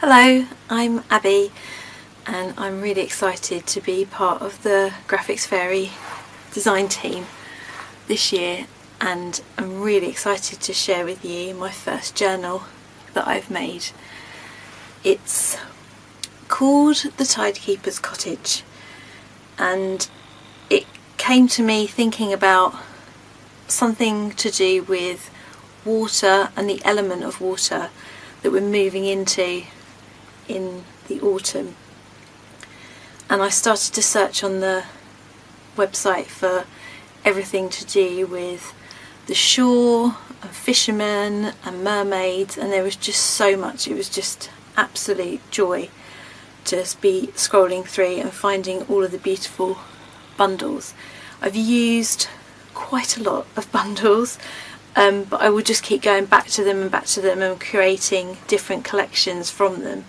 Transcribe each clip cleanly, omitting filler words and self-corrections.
Hello, I'm Abby and I'm really excited to be part of the Graphics Fairy design team this year, and I'm really excited to share with you my first journal that I've made. It's called the Tidekeeper's Cottage, and it came to me thinking about something to do with water and the element of water that we're moving into in the autumn. And I started to search on the website for everything to do with the shore and fishermen and mermaids, and there was just so much. It was just absolute joy to just be scrolling through and finding all of the beautiful bundles. I've used quite a lot of bundles, but I will just keep going back to them and creating different collections from them.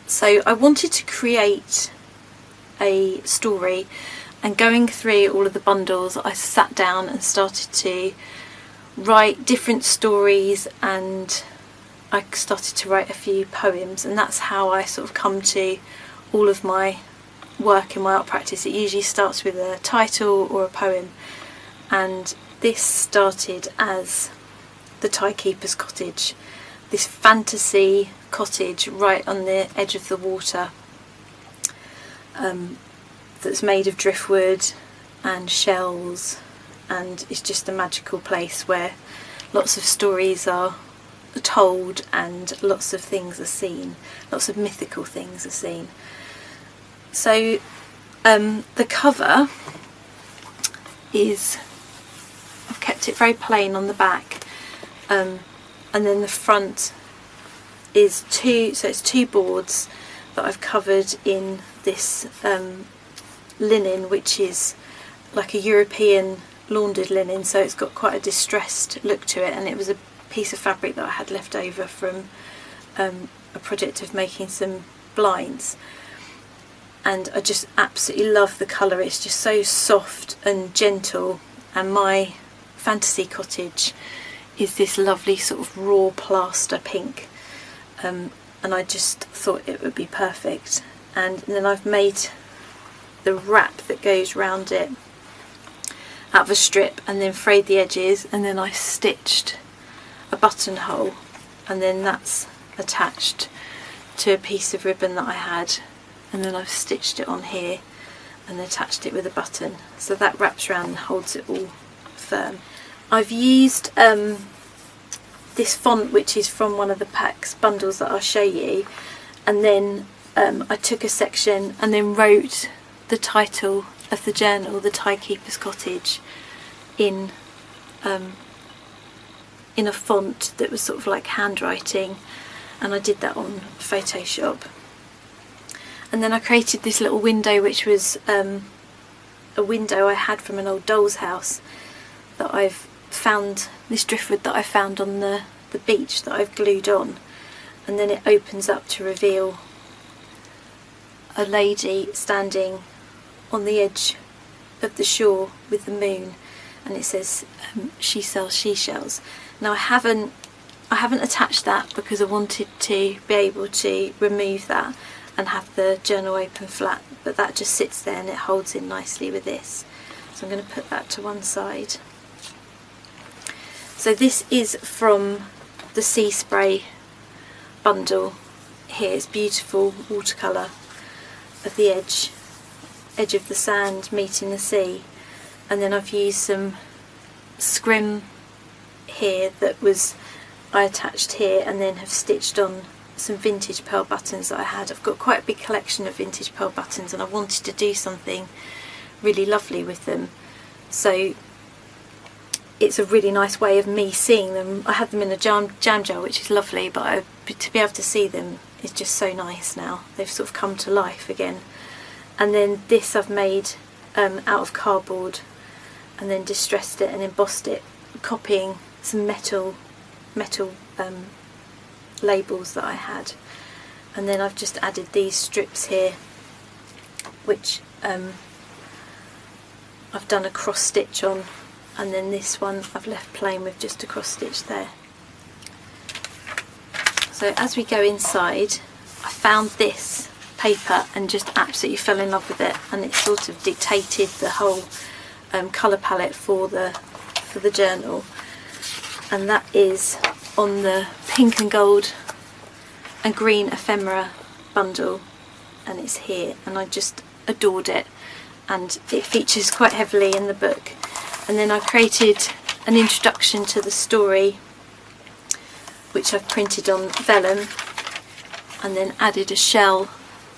So I wanted to create a story, and going through all of the bundles I sat down and started to write different stories, and I started to write a few poems, and that's how I sort of come to all of my work in my art practice. It usually starts with a title or a poem, and this started as the Tidekeeper's Cottage, this fantasy cottage right on the edge of the water, that's made of driftwood and shells, and it's just a magical place where lots of stories are told and lots of things are seen, lots of mythical things are seen. So the cover is, I've kept it very plain on the back, and then the front is it's two boards that I've covered in this linen, which is like a European laundered linen, so it's got quite a distressed look to it, and it was a piece of fabric that I had left over from a project of making some blinds, and I just absolutely love the colour. It's just so soft and gentle, and my fantasy cottage is this lovely sort of raw plaster pink, and I just thought it would be perfect. And then I've made the wrap that goes round it out of a strip, and then frayed the edges, and then I stitched a buttonhole, and then that's attached to a piece of ribbon that I had, and then I've stitched it on here and attached it with a button, so that wraps around and holds it all firm. I've used this font, which is from one of the packs bundles that I'll show you, and then I took a section and then wrote the title of the journal, the Tidekeeper's Cottage, in a font that was sort of like handwriting, and I did that on Photoshop. And then I created this little window, which was a window I had from an old doll's house that I've found, this driftwood that I found on the beach that I've glued on, and then it opens up to reveal a lady standing on the edge of the shore with the moon, and it says she sells seashells. Now I haven't attached that because I wanted to be able to remove that and have the journal open flat, but that just sits there and it holds in nicely with this, so I'm going to put that to one side. So this is from the Sea Spray bundle here. It's beautiful watercolour of the edge of the sand meeting the sea, and then I've used some scrim here that was I attached here, and then have stitched on some vintage pearl buttons that I had. I've got quite a big collection of vintage pearl buttons, and I wanted to do something really lovely with them, so it's a really nice way of me seeing them. I had them in a jam jar, which is lovely, but to be able to see them is just so nice now. They've sort of come to life again. And then this I've made out of cardboard, and then distressed it and embossed it, copying some metal labels that I had. And then I've just added these strips here, which I've done a cross stitch on, and then this one I've left plain with just a cross stitch there. So as we go inside, I found this paper and just absolutely fell in love with it, and it sort of dictated the whole colour palette for the journal, and that is on the pink and gold and green ephemera bundle, and it's here, and I just adored it, and it features quite heavily in the book. And then I created an introduction to the story which I've printed on vellum, and then added a shell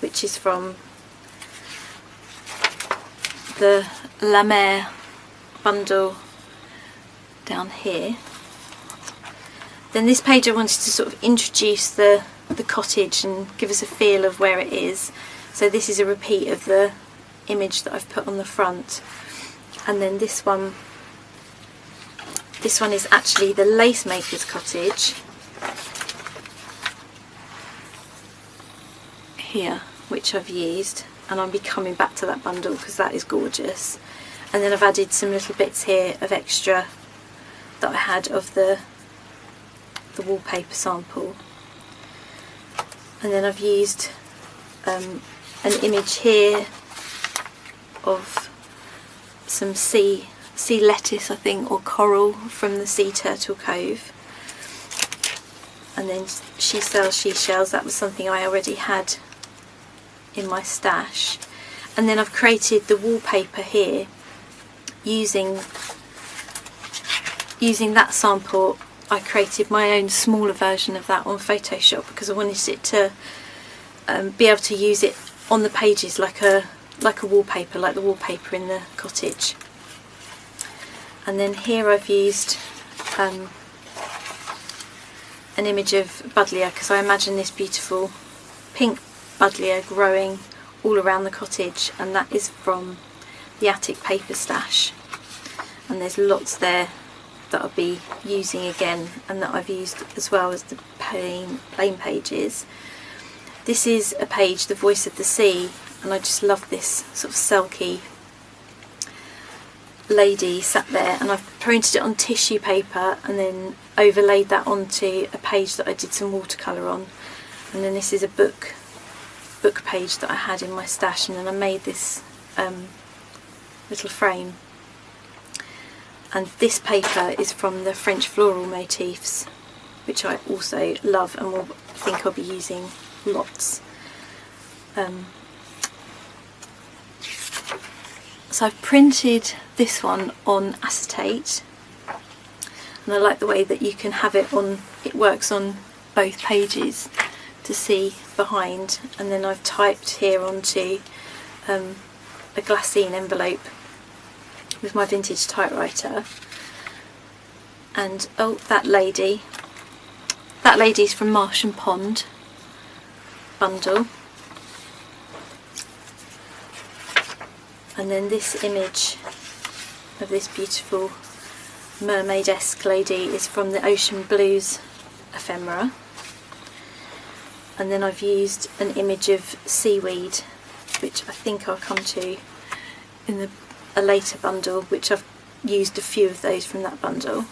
which is from the La Mer bundle down here. Then this page I wanted to sort of introduce the cottage and give us a feel of where it is. So this is a repeat of the image that I've put on the front. And then this one is actually the lace maker's cottage here, which I've used, and I'll be coming back to that bundle because that is gorgeous. And then I've added some little bits here of extra that I had of the wallpaper sample. And then I've used an image here of some sea lettuce, I think, or coral from the Sea Turtle Cove. And then she sells seashells. That was something I already had in my stash. And then I've created the wallpaper here using that sample. I created my own smaller version of that on Photoshop because I wanted it to be able to use it on the pages like a wallpaper, like the wallpaper in the cottage. And then here I've used an image of buddleia because I imagine this beautiful pink buddleia growing all around the cottage, and that is from the attic paper stash. And there's lots there that I'll be using again, and that I've used as well as the plain pages. This is a page, The Voice of the Sea, and I just love this sort of selkie lady sat there, and I've printed it on tissue paper and then overlaid that onto a page that I did some watercolour on. And then this is a book page that I had in my stash, and then I made this little frame. And this paper is from the French floral motifs, which I also love and will think I'll be using lots. So I've printed this one on acetate, and I like the way that you can have it on, it works on both pages to see behind. And then I've typed here onto a glassine envelope with my vintage typewriter. And oh, that lady's from Marsh and Pond bundle. And then this image of this beautiful mermaid-esque lady is from the Ocean Blues ephemera. And then I've used an image of seaweed, which I think I'll come to in a later bundle, which I've used a few of those from that bundle.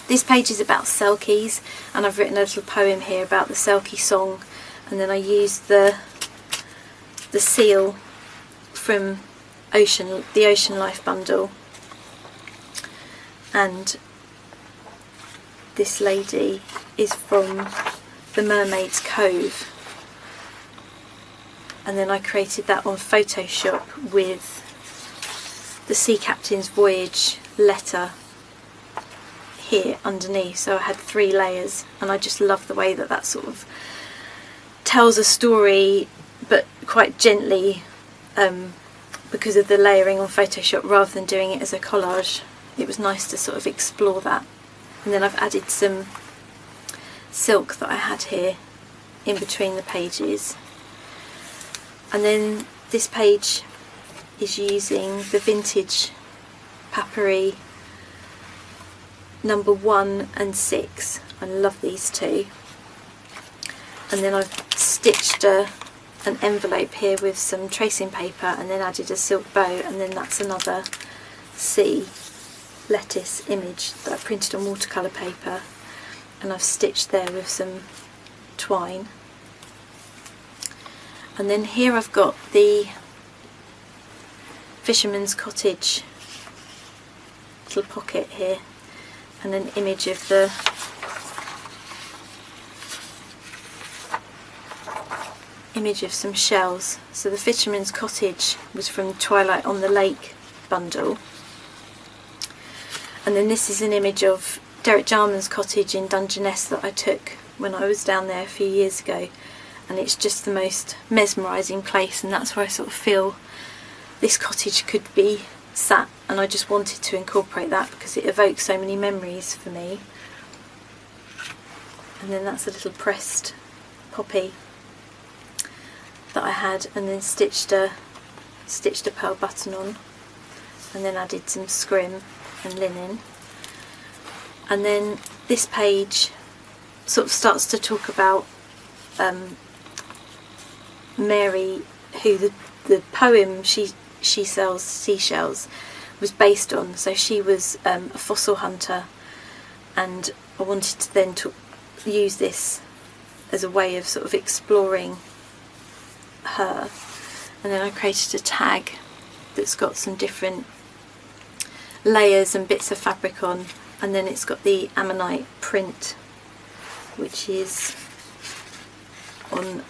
This page is about selkies, and I've written a little poem here about the selkie song, and then I used the seal from the Ocean Life bundle. And this lady is from the Mermaid's Cove, and then I created that on Photoshop with the Sea Captain's Voyage letter here underneath. So I had 3 layers, and I just love the way that sort of tells a story, but quite gently, because of the layering on Photoshop rather than doing it as a collage. It was nice to sort of explore that. And then I've added some silk that I had here in between the pages. And then this page is using the vintage Papyri number 1 and 6. I love these two. And then I've stitched an envelope here with some tracing paper, and then added a silk bow, and then that's another sea lettuce image that I printed on watercolour paper, and I've stitched there with some twine. And then here I've got the fisherman's cottage little pocket here, and an image of some shells. So the fisherman's cottage was from Twilight on the Lake bundle, and then this is an image of Derek Jarman's cottage in Dungeness that I took when I was down there a few years ago, and it's just the most mesmerising place, and that's where I sort of feel this cottage could be sat, and I just wanted to incorporate that because it evokes so many memories for me. And then that's a little pressed poppy that I had, and then stitched a pearl button on, and then added some scrim and linen. And then this page sort of starts to talk about Mary, who the poem She Sells Seashells was based on. So she was a fossil hunter, and I wanted to then use this as a way of sort of exploring her. And then I created a tag that's got some different layers and bits of fabric on, and then it's got the ammonite print, which is on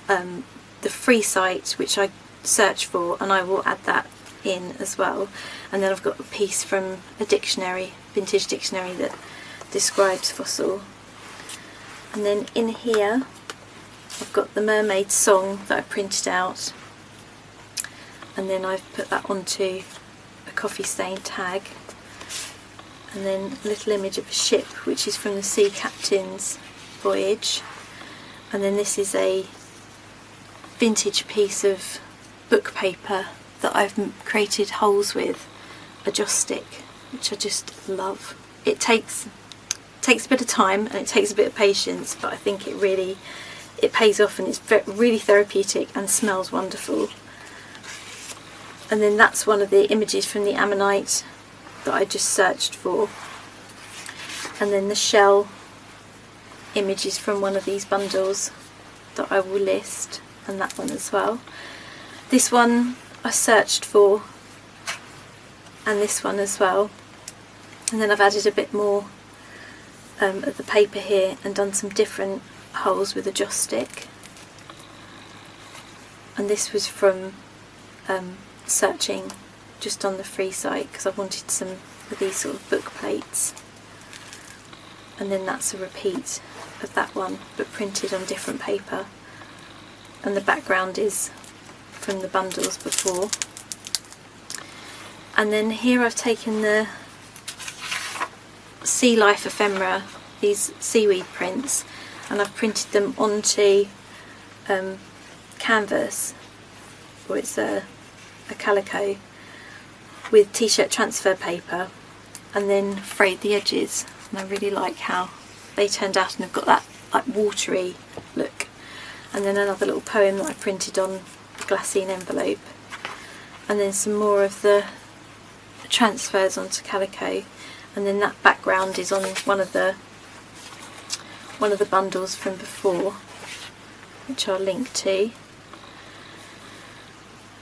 the free site, which I search for, and I will add that in as well. And then I've got a piece from a dictionary, vintage dictionary, that describes fossil. And then in here I've got the mermaid song that I printed out, and then I've put that onto a coffee stain tag, and then a little image of a ship which is from the sea captain's voyage. And then this is a vintage piece of book paper that I've created holes with a joss stick, which I just love. It takes a bit of time and it takes a bit of patience, but I think it pays off, and it's really therapeutic and smells wonderful. And then that's one of the images from the ammonite that I just searched for. And then the shell image is from one of these bundles that I will list, and that one as well. This one I searched for, and this one as well. And then I've added a bit more of the paper here and done some different holes with a joss stick. And this was from searching just on the free site because I wanted some of these sort of book plates. And then that's a repeat of that one, but printed on different paper. And the background is from the bundles before. And then here I've taken the sea life ephemera, these seaweed prints, and I've printed them onto canvas, or it's a calico, with t-shirt transfer paper, and then frayed the edges. And I really like how they turned out, and have got that like watery look. And then another little poem that I printed on a glassine envelope, and then some more of the transfers onto calico. And then that background is on one of the bundles from before, which I'll link to.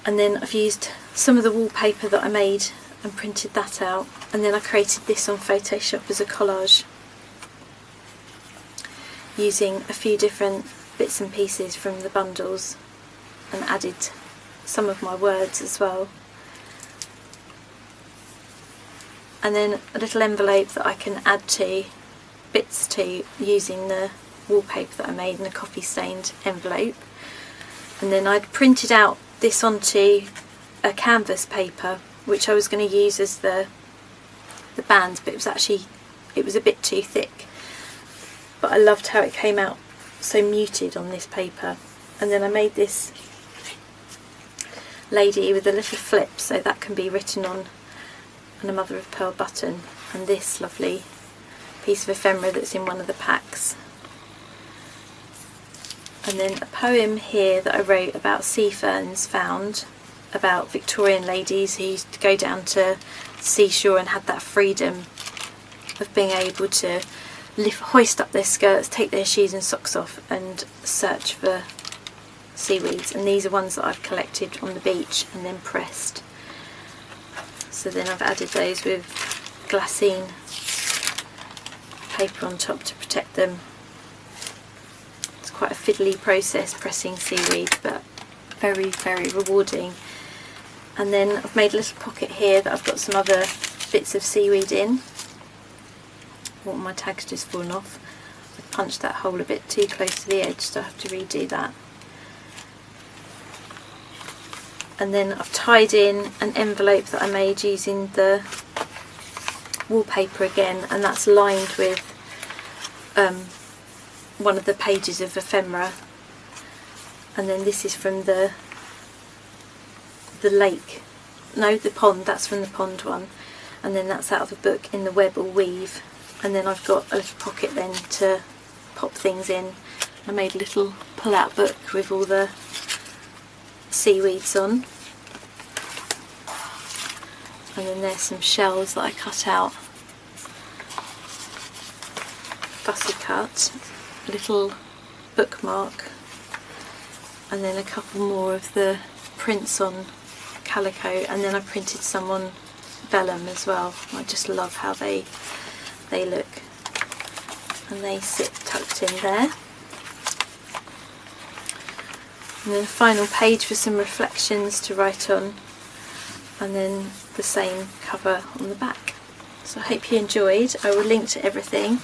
And then I've used some of the wallpaper that I made and printed that out, and then I created this on Photoshop as a collage, using a few different bits and pieces from the bundles, and added some of my words as well. And then a little envelope that I can add to bits to using the wallpaper that I made in a coffee stained envelope. And then I'd printed out this onto a canvas paper, which I was going to use as the band, but it was a bit too thick. But I loved how it came out so muted on this paper. And then I made this lady with a little flip, so that can be written on, and a mother of pearl button, and this lovely piece of ephemera that's in one of the packs. And then a poem here that I wrote about sea ferns found, about Victorian ladies who used to go down to the seashore and had that freedom of being able to hoist up their skirts, take their shoes and socks off, and search for seaweeds, and these are ones that I've collected on the beach and then pressed. So then I've added those with glassine paper on top to protect them. It's quite a fiddly process pressing seaweed, but very, very rewarding. And then I've made a little pocket here that I've got some other bits of seaweed in. Oh, my tag's just fallen off. I punched that hole a bit too close to the edge, so I have to redo that. And then I've tied in an envelope that I made using the wallpaper again, and that's lined with one of the pages of ephemera. And then this is from the lake, no, the pond, that's from the pond one, and then that's out of a book In the Web or Weave. And then I've got a little pocket then to pop things in. I made a little pull-out book with all the seaweeds on, and then there's some shells that I cut out, fussy cut, a little bookmark, and then a couple more of the prints on calico, and then I printed some on vellum as well. I just love how they look, and they sit tucked in there. And then a final page for some reflections to write on, and then the same cover on the back. So I hope you enjoyed. I will link to everything,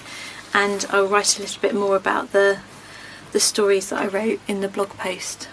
and I'll write a little bit more about the stories that I wrote in the blog post.